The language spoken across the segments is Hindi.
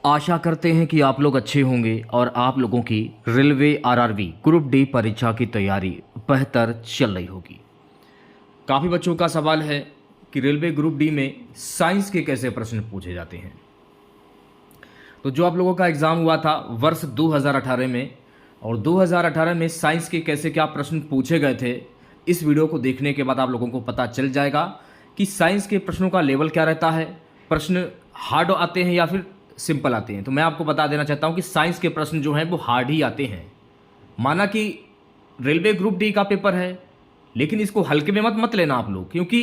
आशा करते हैं कि आप लोग अच्छे होंगे और आप लोगों की रेलवे आरआरबी ग्रुप डी परीक्षा की तैयारी बेहतर चल रही होगी। काफ़ी बच्चों का सवाल है कि रेलवे ग्रुप डी में साइंस के कैसे प्रश्न पूछे जाते हैं। तो जो आप लोगों का एग्ज़ाम हुआ था वर्ष 2018 में, और 2018 में साइंस के कैसे क्या प्रश्न पूछे गए थे, इस वीडियो को देखने के बाद आप लोगों को पता चल जाएगा कि साइंस के प्रश्नों का लेवल क्या रहता है, प्रश्न हार्ड आते हैं या फिर सिंपल आते हैं। तो मैं आपको बता देना चाहता हूं कि साइंस के प्रश्न जो हैं वो हार्ड ही आते हैं। माना कि रेलवे ग्रुप डी का पेपर है, लेकिन इसको हल्के में मत लेना आप लोग, क्योंकि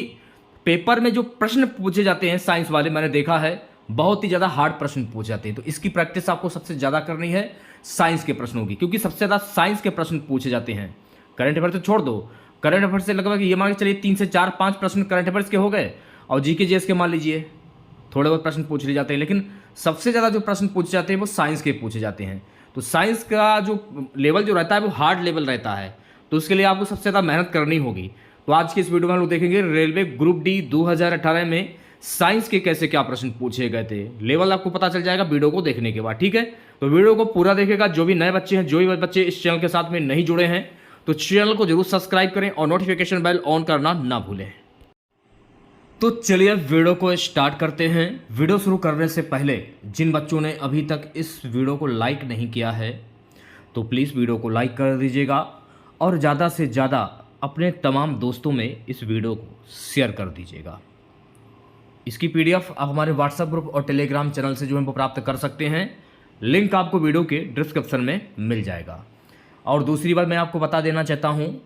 पेपर में जो प्रश्न पूछे जाते हैं साइंस वाले, मैंने देखा है बहुत ही ज़्यादा हार्ड प्रश्न पूछे जाते हैं। तो इसकी प्रैक्टिस आपको सबसे ज़्यादा करनी है साइंस के प्रश्नों की, क्योंकि सबसे ज़्यादा साइंस के प्रश्न पूछे जाते हैं। करंट अफेयर तो छोड़ दो, करंट अफेयर से लगभग ये मान के चलिए 3 से 4 5 प्रश्न करंट अफेयर्स के हो गए, और जीके जीएस के मान लीजिए थोड़े बहुत प्रश्न पूछ लिए जाते हैं, लेकिन सबसे ज़्यादा जो प्रश्न पूछे जाते हैं वो साइंस के पूछे जाते हैं। तो साइंस का जो लेवल जो रहता है वो हार्ड लेवल रहता है, तो उसके लिए आपको सबसे ज़्यादा मेहनत करनी होगी। तो आज की इस वीडियो में हम लोग देखेंगे रेलवे ग्रुप डी 2018 में साइंस के कैसे क्या प्रश्न पूछे गए थे। लेवल आपको पता चल जाएगा वीडियो को देखने के बाद, ठीक है। तो वीडियो को पूरा देखेगा। जो भी नए बच्चे हैं, जो भी बच्चे इस चैनल के साथ में नहीं जुड़े हैं, तो चैनल को जरूर सब्सक्राइब करें और नोटिफिकेशन बेल ऑन करना ना भूलें। तो चलिए वीडियो को स्टार्ट करते हैं। वीडियो शुरू करने से पहले जिन बच्चों ने अभी तक इस वीडियो को लाइक नहीं किया है, तो प्लीज़ वीडियो को लाइक कर दीजिएगा और ज़्यादा से ज़्यादा अपने तमाम दोस्तों में इस वीडियो को शेयर कर दीजिएगा। इसकी पीडीएफ आप हमारे व्हाट्सएप ग्रुप और टेलीग्राम चैनल से जो है वो प्राप्त कर सकते हैं। लिंक आपको वीडियो के डिस्क्रिप्शन में मिल जाएगा। और दूसरी बात मैं आपको बता देना चाहता हूँ,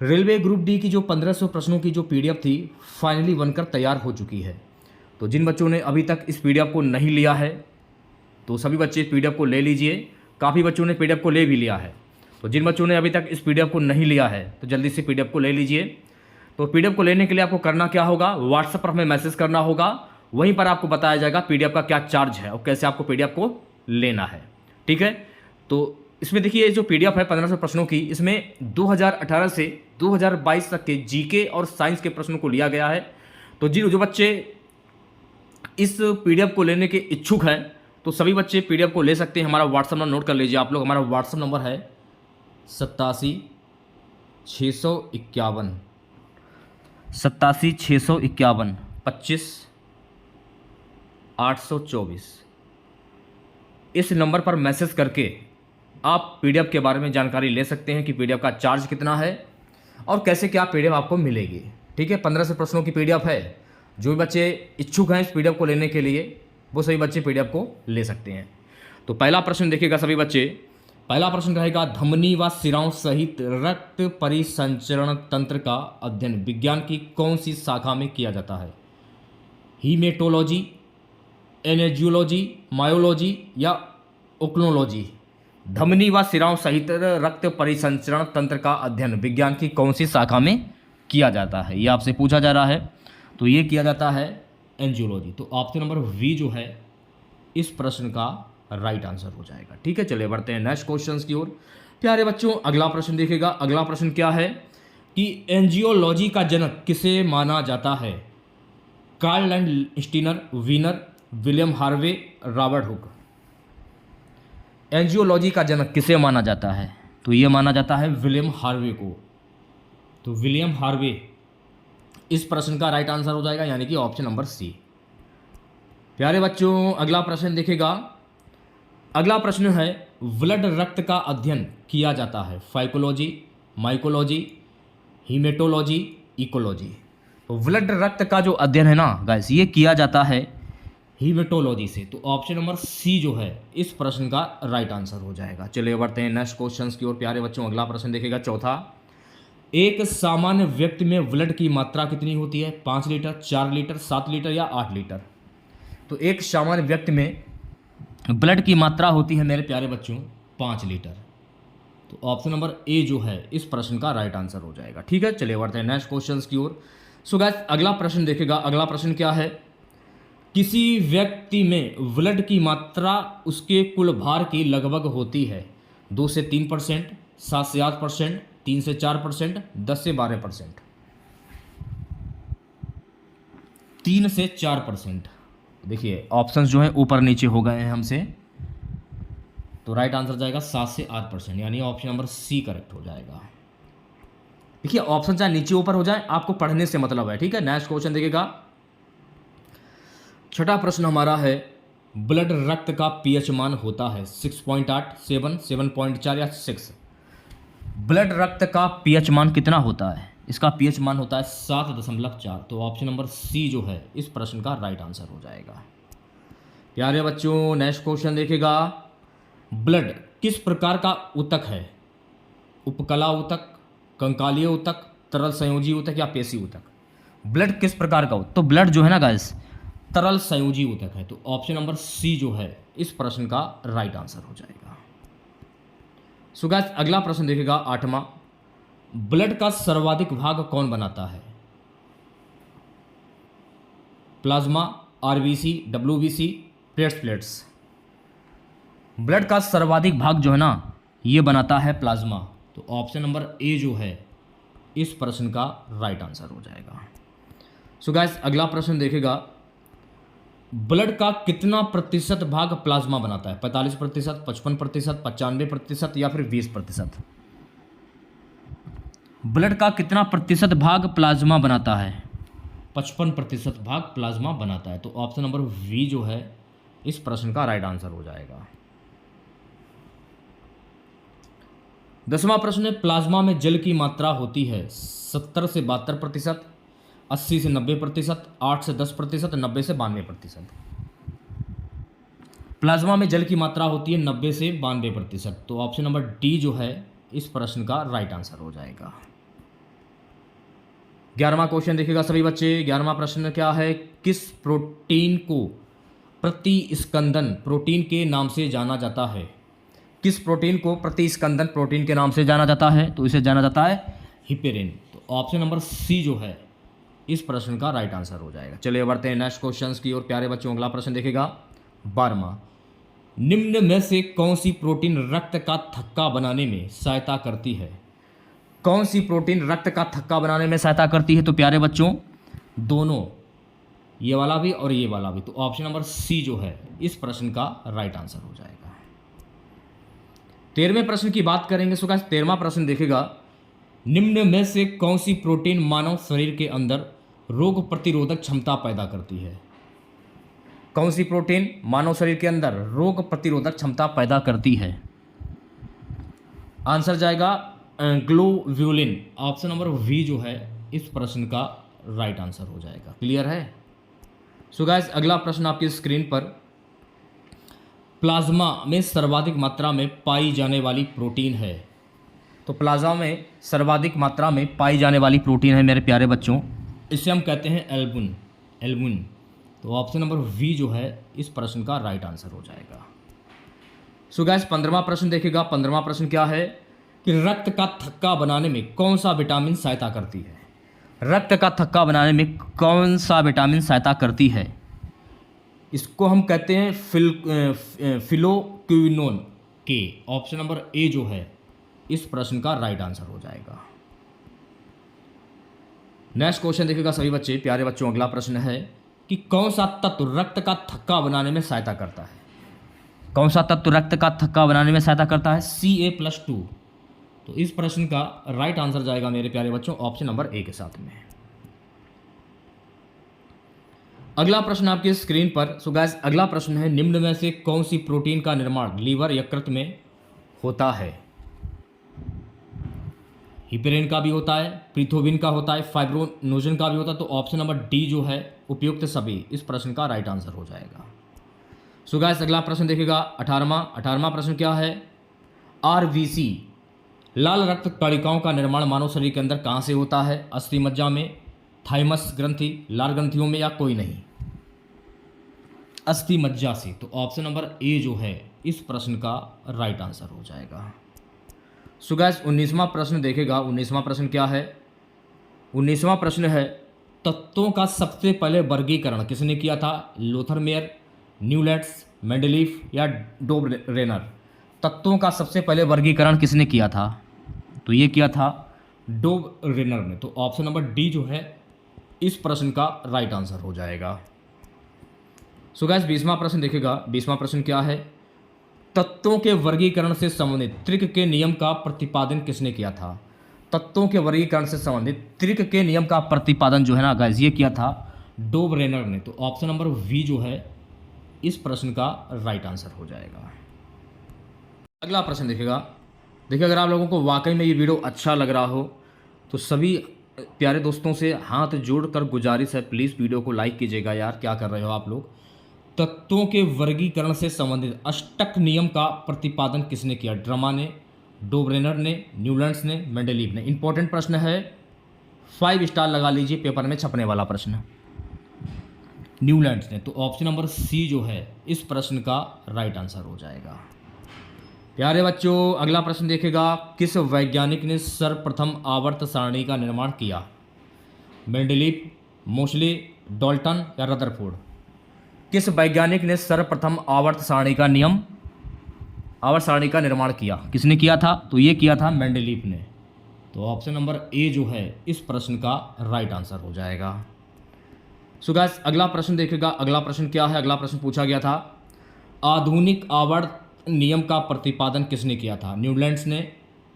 रेलवे ग्रुप डी की जो 1500 प्रश्नों की जो पीडीएफ थी फाइनली बनकर तैयार हो चुकी है। तो जिन बच्चों ने अभी तक इस पीडीएफ को नहीं लिया है, तो सभी बच्चे पीडीएफ को ले लीजिए। काफ़ी बच्चों ने पीडीएफ को ले भी लिया है, तो जिन बच्चों ने अभी तक इस पीडीएफ को नहीं लिया है तो जल्दी से पीडीएफ को ले लीजिए। तो पीडीएफ को लेने के लिए आपको करना क्या होगा, व्हाट्सएप पर हमें मैसेज करना होगा। वहीं पर आपको बताया जाएगा पीडीएफ का क्या चार्ज है और कैसे आपको पीडीएफ को लेना है, ठीक है। तो इसमें देखिए जो पीडीएफ है 1500 प्रश्नों की, इसमें 2018 से 2022 तक के जीके और साइंस के प्रश्नों को लिया गया है। तो जो बच्चे इस पीडीएफ को लेने के इच्छुक हैं, तो सभी बच्चे पीडीएफ को ले सकते हैं। हमारा व्हाट्सएप नंबर नोट कर लीजिए आप लोग। हमारा व्हाट्सएप नंबर है 87 651 25 824। इस नंबर पर मैसेज करके आप पीडीएफ के बारे में जानकारी ले सकते हैं कि पीडीएफ का चार्ज कितना है और कैसे क्या पीडीएफ आपको मिलेगी, ठीक है। 1500 प्रश्नों की पीडीएफ है। जो भी बच्चे इच्छुक हैं इस पीडीएफ को लेने के लिए, वो सभी बच्चे पीडीएफ को ले सकते हैं। तो पहला प्रश्न देखिएगा सभी बच्चे। पहला प्रश्न रहेगा, धमनी व सिराओं सहित रक्त परिसंचरण तंत्र का अध्ययन विज्ञान की कौन सी शाखा में किया जाता है? हीमेटोलॉजी, एनेजियोलॉजी, मायोलॉजी या ओक्नोलॉजी। धमनी व सिराओं सहित रक्त परिसंचरण तंत्र का अध्ययन विज्ञान की कौन सी शाखा में किया जाता है, ये आपसे पूछा जा रहा है। तो ये किया जाता है एंजियोलॉजी। तो ऑप्शन नंबर वी जो है इस प्रश्न का राइट आंसर हो जाएगा, ठीक है। चलिए बढ़ते हैं नेक्स्ट क्वेश्चन की ओर। प्यारे बच्चों, अगला प्रश्न देखिएगा। अगला प्रश्न क्या है कि एंजियोलॉजी का जनक किसे माना जाता है? Karl Landsteiner, Wiener, William Harvey, Robert Hooke. Angiology का जनक किसे माना जाता है? तो ये माना जाता है विलियम हार्वे को। तो विलियम हार्वे इस प्रश्न का राइट आंसर हो जाएगा, यानी कि ऑप्शन नंबर सी। प्यारे बच्चों, अगला प्रश्न देखेगा। अगला प्रश्न है, ब्लड रक्त का अध्ययन किया जाता है फाइकोलॉजी, माइकोलॉजी, हीमेटोलॉजी, इकोलॉजी। तो ब्लड रक्त का जो अध्ययन है ना गाइस, ये किया जाता है हीमेटोलॉजी से। तो ऑप्शन नंबर सी जो है इस प्रश्न का राइट आंसर हो जाएगा। चलिए बढ़ते हैं नेक्स्ट क्वेश्चन की ओर। प्यारे बच्चों, अगला प्रश्न देखेगा चौथा। एक सामान्य व्यक्ति में ब्लड की मात्रा कितनी होती है? 5 लीटर, 4 लीटर, 7 लीटर या 8 लीटर। तो एक सामान्य व्यक्ति में ब्लड की मात्रा होती है मेरे प्यारे बच्चों 5 लीटर। तो ऑप्शन नंबर ए जो है इस प्रश्न का राइट आंसर हो जाएगा, ठीक है। चलिए बढ़ते हैं नेक्स्ट क्वेश्चन की ओर। सो गाइस, अगला प्रश्न देखेगा। अगला प्रश्न क्या है? किसी व्यक्ति में ब्लड की मात्रा उसके कुल भार की लगभग होती है 2 से 3%, 7 से 8%, 3 से 4%, 10 से 12%। 3 से 4%। देखिए ऑप्शंस जो हैं ऊपर नीचे हो गए हैं हमसे, तो राइट आंसर जाएगा 7 से 8%, यानी ऑप्शन नंबर सी करेक्ट हो जाएगा। देखिए ऑप्शन चाहे नीचे ऊपर हो जाए, आपको पढ़ने से मतलब है, ठीक है। नेक्स्ट क्वेश्चन देखिएगा, छठा प्रश्न हमारा है, ब्लड रक्त का पीएच मान होता है 6.8, 7, 7.4 या 6। ब्लड रक्त का पीएच मान कितना होता है? इसका पीएच मान होता है 7.4। तो ऑप्शन नंबर सी जो है इस प्रश्न का राइट आंसर हो जाएगा। प्यारे बच्चों नेक्स्ट क्वेश्चन देखेगा, ब्लड किस प्रकार का ऊतक है? उपकला ऊतक, कंकालीय ऊतक, तरल संयोजी ऊतक या पेशी ऊतक? ब्लड किस प्रकार का? तो ब्लड जो है ना गाइस, तरल संयोजी ऊतक है। तो ऑप्शन नंबर सी जो है इस प्रश्न का राइट आंसर हो जाएगा। सो गाइस अगला प्रश्न देखेगा 8वां, ब्लड का सर्वाधिक भाग कौन बनाता है? Plasma, RBC, WBC, plates. Blood का सर्वाधिक भाग जो है ना ये बनाता है प्लाज्मा। तो ऑप्शन नंबर ए जो है इस प्रश्न का राइट आंसर हो जाएगा। सो गाइस अगला प्रश्न देखेगा, ब्लड का कितना प्रतिशत भाग प्लाज्मा बनाता है? 45%, 55%, 95% या फिर 20%? ब्लड का कितना प्रतिशत भाग प्लाज्मा बनाता है? 55% भाग प्लाज्मा बनाता है। तो ऑप्शन नंबर वी जो है इस प्रश्न का राइट आंसर हो जाएगा। 10वां प्रश्न है, प्लाज्मा में जल की मात्रा होती है 70 से 72%, 80 से 90%, 8 से 10%, 90 से 92%। प्लाज्मा में जल की मात्रा होती है 90 से 92%। तो ऑप्शन नंबर डी जो है इस प्रश्न का राइट आंसर हो जाएगा। 11वां क्वेश्चन देखिएगा सभी बच्चे। 11वां प्रश्न क्या है, किस प्रोटीन को प्रतिस्कंदन प्रोटीन के नाम से जाना जाता है? किस प्रोटीन को प्रतिस्कंदन प्रोटीन के नाम से जाना जाता है? तो इसे जाना जाता है हिपेरिन। तो ऑप्शन नंबर सी जो है इस प्रश्न का राइट आंसर हो जाएगा। चलिए बढ़ते हैं नेक्स्ट क्वेश्चंस की ओर। प्यारे बच्चों अगला प्रश्न देखेगा 12वां, निम्न में से कौन सी प्रोटीन रक्त का थक्का बनाने में सहायता करती है? कौन सी प्रोटीन रक्त का थक्का बनाने में सहायता करती है? तो प्यारे बच्चों दोनों, ये वाला भी और ये वाला भी। तो ऑप्शन नंबर सी जो है इस प्रश्न का राइट आंसर हो जाएगा। 13वें प्रश्न की बात करेंगे। सो गाइस 13वां प्रश्न देखेगा, निम्न में से कौन सी प्रोटीन मानव शरीर के अंदर रोग प्रतिरोधक क्षमता पैदा करती है? कौन सी प्रोटीन मानव शरीर के अंदर रोग प्रतिरोधक क्षमता पैदा करती है? आंसर जाएगा ग्लोब्यूलिन। ऑप्शन नंबर वी जो है इस प्रश्न का राइट आंसर हो जाएगा। क्लियर है? सो गाइस अगला प्रश्न आपकी स्क्रीन पर, प्लाज्मा में सर्वाधिक मात्रा में पाई जाने वाली प्रोटीन है। तो प्लाज्मा में सर्वाधिक मात्रा में पाई जाने वाली प्रोटीन है मेरे प्यारे बच्चों, इसे हम कहते हैं एल्बुमिन। तो ऑप्शन नंबर वी जो है इस प्रश्न का राइट आंसर हो जाएगा। सो गाइस 15वां प्रश्न देखेगा। 15वां प्रश्न क्या है कि रक्त का थक्का बनाने में कौन सा विटामिन सहायता करती है? रक्त का थक्का बनाने में कौन सा विटामिन सहायता करती है? इसको हम कहते हैं फिलोक्विनोन के। ऑप्शन नंबर ए जो है इस प्रश्न का राइट आंसर हो जाएगा। नेक्स्ट क्वेश्चन देखिएगा सभी बच्चे प्यारे बच्चों। अगला प्रश्न है कि कौन सा तत्व रक्त का थक्का बनाने में सहायता करता है? कौन सा तत्व रक्त का थक्का बनाने में सहायता करता है? Ca+2। तो इस प्रश्न का राइट आंसर जाएगा मेरे प्यारे बच्चों ऑप्शन नंबर ए के साथ में। अगला प्रश्न आपकी स्क्रीन पर। सो गाइस अगला प्रश्न है, निम्न में से कौन सी प्रोटीन का निर्माण लीवर यकृत में होता है? हिपेरिन का भी होता है, प्रीथोबिन का होता है, फाइब्रोनोजन का भी होता है। तो ऑप्शन नंबर डी जो है उपयुक्त सभी इस प्रश्न का राइट आंसर हो जाएगा। सो गाइस अगला प्रश्न देखिएगा 18वां प्रश्न क्या है, आरबीसी लाल रक्त कणिकाओं का निर्माण मानव शरीर के अंदर कहाँ से होता है? अस्थि मज्जा में, थाइमस ग्रंथि, लाल ग्रंथियों में या कोई नहीं? अस्थि मज्जा से। तो ऑप्शन नंबर ए जो है इस प्रश्न का राइट आंसर हो जाएगा। सो गाइस 19वां प्रश्न देखेगा। 19वां प्रश्न क्या है? 19वां प्रश्न है, तत्वों का सबसे पहले वर्गीकरण किसने किया था? लोथरमेयर, न्यूलैंड्स, मेंडलीफ या डोबरेनर? तत्वों का सबसे पहले वर्गीकरण किसने किया था? तो ये किया था डोबरेनर ने। तो ऑप्शन नंबर डी जो है इस प्रश्न का राइट आंसर हो जाएगा। सो गाइस 20वां प्रश्न देखिएगा। 20वां प्रश्न क्या है? तत्वों के वर्गीकरण से संबंधित त्रिक के नियम का प्रतिपादन किसने किया था? तत्वों के वर्गीकरण से संबंधित त्रिक के नियम का प्रतिपादन जो है ना गाइस, ये किया था डोब्रेनर ने। तो ऑप्शन नंबर वी जो है इस प्रश्न का राइट आंसर हो जाएगा। अगला प्रश्न देखिएगा। देखिए, अगर आप लोगों को वाकई में ये वीडियो अच्छा लग रहा हो तो सभी प्यारे दोस्तों से हाथ जोड़कर गुजारिश है, प्लीज़ वीडियो को लाइक कीजिएगा यार। क्या कर रहे हो आप लोग? तत्वों के वर्गीकरण से संबंधित अष्टक नियम का प्रतिपादन किसने किया? ड्रमा ने, डोब्रेनर ने, न्यूलैंड्स ने, मेंडेलीव ने। इंपॉर्टेंट प्रश्न है, 5 स्टार लगा लीजिए, पेपर में छपने वाला प्रश्न। न्यूलैंड्स ने। तो ऑप्शन नंबर सी जो है इस प्रश्न का राइट आंसर हो जाएगा। प्यारे बच्चों, अगला प्रश्न देखेगा। किस वैज्ञानिक ने सर्वप्रथम आवर्त सारणी का निर्माण किया? मेंडेलीव, मोसले, डाल्टन या रदरफोर्ड? किस वैज्ञानिक ने सर्वप्रथम आवर्त सारणी का निर्माण किया? किसने किया था? तो ये किया था मेंडेलीव ने। तो ऑप्शन नंबर ए जो है इस प्रश्न का राइट आंसर हो जाएगा। सो गाइस, अगला प्रश्न देखेगा। अगला प्रश्न क्या है? अगला प्रश्न पूछा गया था, आधुनिक आवर्त नियम का प्रतिपादन किसने किया था? न्यूलैंड्स ने,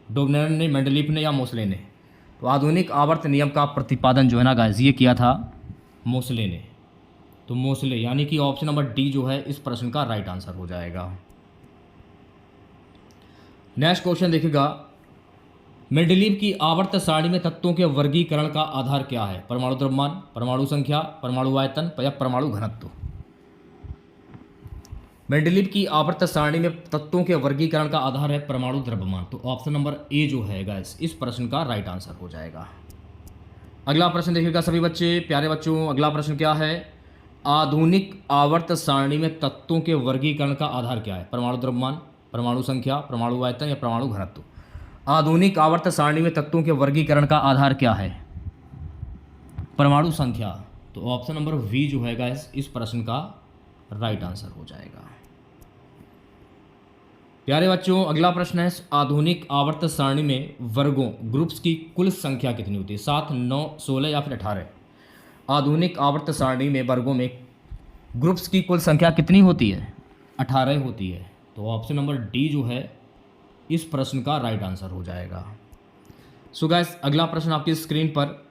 डोब्रेनर ने, मेंडेलीव ने या मोसले ने? तो आधुनिक आवर्त नियम का प्रतिपादन जो है ना गाइस, ये किया था मोसले ने। तो मोसले, यानी कि ऑप्शन नंबर डी जो है इस प्रश्न का राइट आंसर हो जाएगा। नेक्स्ट क्वेश्चन देखिएगा। मेंडेलीव की आवर्त सारणी में तत्वों के वर्गीकरण का आधार क्या है? परमाणु द्रव्यमान, परमाणु संख्या, परमाणु आयतन या परमाणु घनत्व? मेंडेलीव की आवर्त सारणी में तत्वों के वर्गीकरण का आधार है परमाणु द्रव्यमान। तो ऑप्शन नंबर ए जो है गाइस इस प्रश्न का राइट आंसर हो जाएगा। अगला प्रश्न देखिएगा सभी बच्चे, प्यारे बच्चों। अगला प्रश्न क्या है? आधुनिक आवर्त सारणी में तत्वों के वर्गीकरण का आधार क्या है? परमाणु द्रव्यमान, परमाणु संख्या, परमाणु आयतन या परमाणु घनत्व? आधुनिक आवर्त सारणी में तत्वों के वर्गीकरण का आधार क्या है? परमाणु संख्या। तो ऑप्शन नंबर वी जो है गाइस इस प्रश्न का राइट आंसर हो जाएगा। प्यारे बच्चों, अगला प्रश्न है, आधुनिक आवर्त सारणी में वर्गों ग्रुप्स की कुल संख्या कितनी होती है? 7, 9, 16 या फिर 18? आधुनिक आवर्त सारणी में वर्गों में ग्रुप्स की कुल संख्या कितनी होती है? 18 होती है। तो ऑप्शन नंबर डी जो है इस प्रश्न का राइट आंसर हो जाएगा। सो गाइस, अगला प्रश्न आपकी स्क्रीन पर।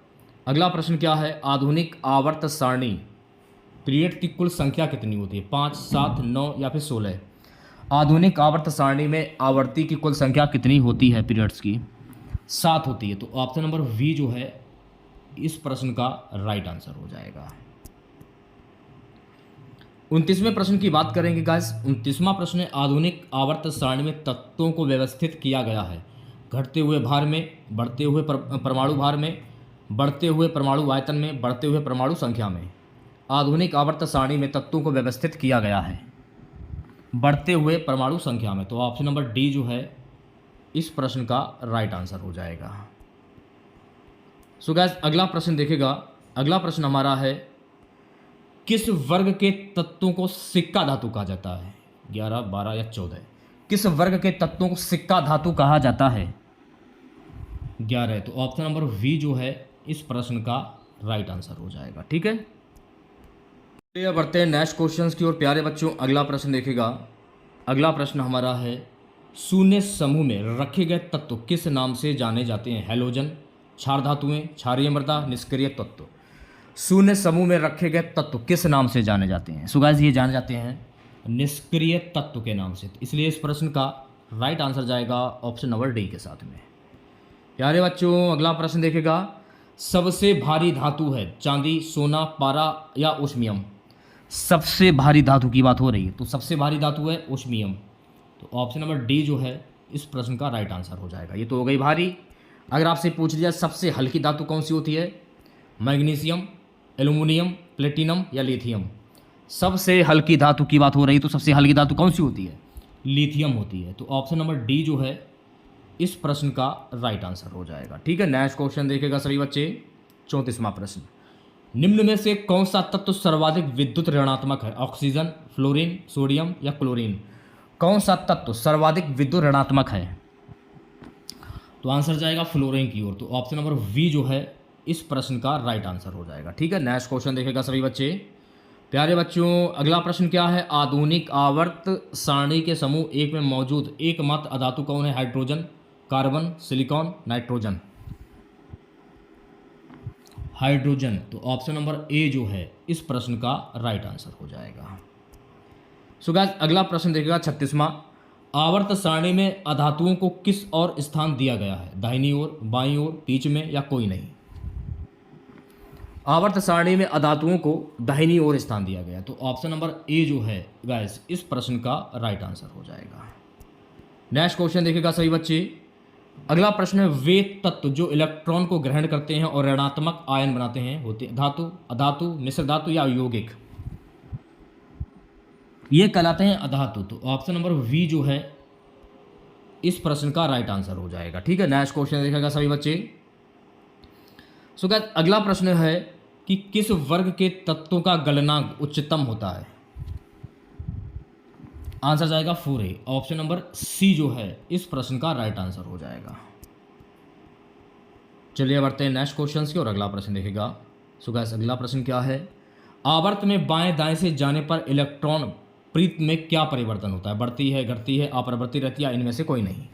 अगला प्रश्न क्या है? आधुनिक आवर्त सारणी पीरियड की कुल संख्या कितनी होती है? 5, 7, 9 या फिर 16? आधुनिक आवर्त सारणी में आवर्ती की कुल संख्या कितनी होती है पीरियड्स की? 7 होती है। तो ऑप्शन नंबर वी जो है इस प्रश्न का राइट आंसर हो जाएगा। 29वें प्रश्न की बात करेंगे गाइस। 29वां प्रश्न है, आधुनिक आवर्त सारणी में तत्वों को व्यवस्थित किया गया है घटते हुए भार में, बढ़ते हुए परमाणु भार में, बढ़ते हुए परमाणु आयतन में, बढ़ते हुए परमाणु संख्या में। आधुनिक आवर्त सारणी में तत्वों को व्यवस्थित किया गया है बढ़ते हुए परमाणु संख्या में। तो ऑप्शन नंबर डी जो है इस प्रश्न का राइट आंसर हो जाएगा। सो गाइस, अगला प्रश्न देखेगा। अगला प्रश्न हमारा है, किस वर्ग के तत्वों को सिक्का धातु कहा जाता है? 11, 12 या 14? किस वर्ग के तत्वों को सिक्का धातु कहा जाता है? 11। तो ऑप्शन नंबर वी जो है इस प्रश्न का राइट आंसर हो जाएगा। ठीक है, चलिए बढ़ते हैं नेक्स्ट क्वेश्चन की ओर। प्यारे बच्चों, अगला प्रश्न देखेगा। अगला प्रश्न हमारा है, शून्य समूह में रखे गए तत्व किस नाम से जाने जाते हैं? हैलोजन, क्षार धातुएं, क्षारीय मृदा, निष्क्रिय तत्व? शून्य समूह में रखे गए तत्व किस नाम से जाने जाते हैं? सो गाइस, ये जाने जाते हैं निष्क्रिय तत्व के नाम से। इसलिए इस प्रश्न का राइट आंसर जाएगा ऑप्शन नंबर डी के साथ में। प्यारे बच्चों, अगला प्रश्न देखेगा। सबसे भारी धातु है चांदी, सोना, पारा या ओस्मियम? सबसे भारी धातु की बात हो रही है, तो सबसे भारी धातु है ओस्मियम। तो ऑप्शन नंबर डी जो है इस प्रश्न का राइट आंसर हो जाएगा। ये तो हो गई भारी। अगर आपसे पूछ लिया सबसे हल्की धातु कौन सी होती है? मैग्नीशियम, एल्युमिनियम, प्लेटिनम या लिथियम? सबसे हल्की धातु की बात हो रही है, तो सबसे हल्की धातु कौन सी होती है? लिथियम होती है। तो ऑप्शन नंबर डी जो है इस प्रश्न का राइट आंसर हो जाएगा। ठीक है, नेक्स्ट क्वेश्चन देखेगा सभी बच्चे। 34वां प्रश्न, निम्न में से कौन सा तत्व सर्वाधिक विद्युत ऋणात्मक है? ऑक्सीजन, फ्लोरीन, सोडियम या क्लोरीन? कौन सा तत्व सर्वाधिक विद्युत ऋणात्मक है? तो आंसर जाएगा फ्लोरीन की ओर। तो ऑप्शन नंबर वी जो है इस प्रश्न का राइट आंसर हो जाएगा। ठीक है, नेक्स्ट क्वेश्चन देखेगा सभी बच्चे। प्यारे बच्चों, अगला प्रश्न क्या है? आधुनिक आवर्त सारणी के समूह एक में मौजूद एकमात्र अधातु कौन है? Hydrogen, carbon, silicon, nitrogen. Hydrogen. तो ऑप्शन नंबर ए जो है इस प्रश्न का राइट आंसर हो जाएगा। सो गाइस, अगला प्रश्न देखिएगा 36वां। आवर्त सारणी में अधातुओं को किस और स्थान दिया गया है? दाहिनी ओर, बाईं ओर, बीच में या कोई नहीं? आवर्त सारणी में अधातुओं को दाहिनी ओर स्थान दिया गया, तो ऑप्शन नंबर ए जो है गाइस इस प्रश्न का राइट आंसर हो जाएगा। नेक्स्ट क्वेश्चन देखिएगा सभी बच्चे। अगला प्रश्न है, वे तत्व जो इलेक्ट्रॉन को ग्रहण करते हैं और ऋणात्मक आयन बनाते हैं होते धातु, अधातु, मिश्र धातु या यौगिक? ये कहलाते हैं अधातु। तो ऑप्शन नंबर वी जो है इस प्रश्न का राइट आंसर हो जाएगा। ठीक है, नेक्स्ट क्वेश्चन देखेगा सभी बच्चे। सो गाइस, अगला प्रश्न है कि किस वर्ग के तत्वों का गलनांक उच्चतम होता है? आंसर जाएगा 4A। ऑप्शन नंबर सी जो है इस प्रश्न का राइट आंसर हो जाएगा। चलिए बढ़ते हैं नेक्स्ट क्वेश्चन की और अगला प्रश्न देखेगा। सो गाइस, अगला प्रश्न क्या है? आवर्त में बाएं दाएं से जाने पर इलेक्ट्रॉन प्रीत में क्या परिवर्तन होता है? बढ़ती है, घटती है, अपरिवर्तित रहती है या इनमें से कोई नहीं?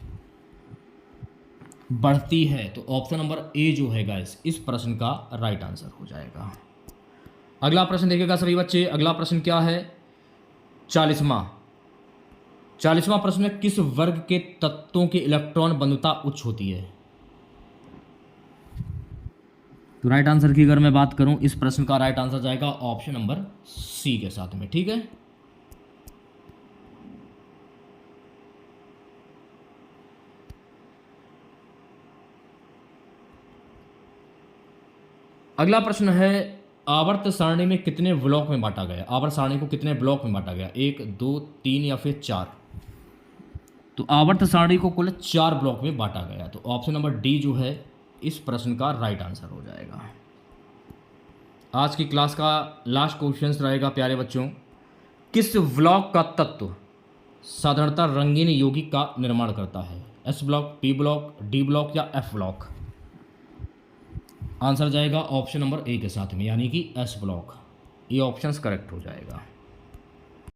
बढ़ती है। तो ऑप्शन नंबर ए जो है गाइस इस प्रश्न का राइट आंसर हो जाएगा। अगला प्रश्न देखिएगा सभी बच्चे। अगला प्रश्न क्या है? 40वां प्रश्न है, किस वर्ग के तत्वों की इलेक्ट्रॉन बंधुता उच्च होती है? तो राइट आंसर की अगर मैं बात करूं, इस प्रश्न का राइट आंसर जाएगा ऑप्शन नंबर सी के साथ में। ठीक है, अगला प्रश्न है, आवर्त सारणी में कितने ब्लॉक में बांटा गया? आवर्त सारणी को कितने ब्लॉक में बांटा गया? 1, 2, 3 या फिर 4? तो आवर्त सारणी को कुल 4 ब्लॉक में बांटा गया। तो ऑप्शन नंबर डी जो है इस प्रश्न का राइट आंसर हो जाएगा। आज की क्लास का लास्ट क्वेश्चन रहेगा प्यारे बच्चों, किस ब्लॉक का तत्व साधारणतः रंगीन यौगिक का निर्माण करता है? S block, P block, D block या एफ ब्लॉक? आंसर जाएगा ऑप्शन नंबर ए के साथ में, यानी कि एस ब्लॉक। ये ऑप्शंस करेक्ट हो जाएगा।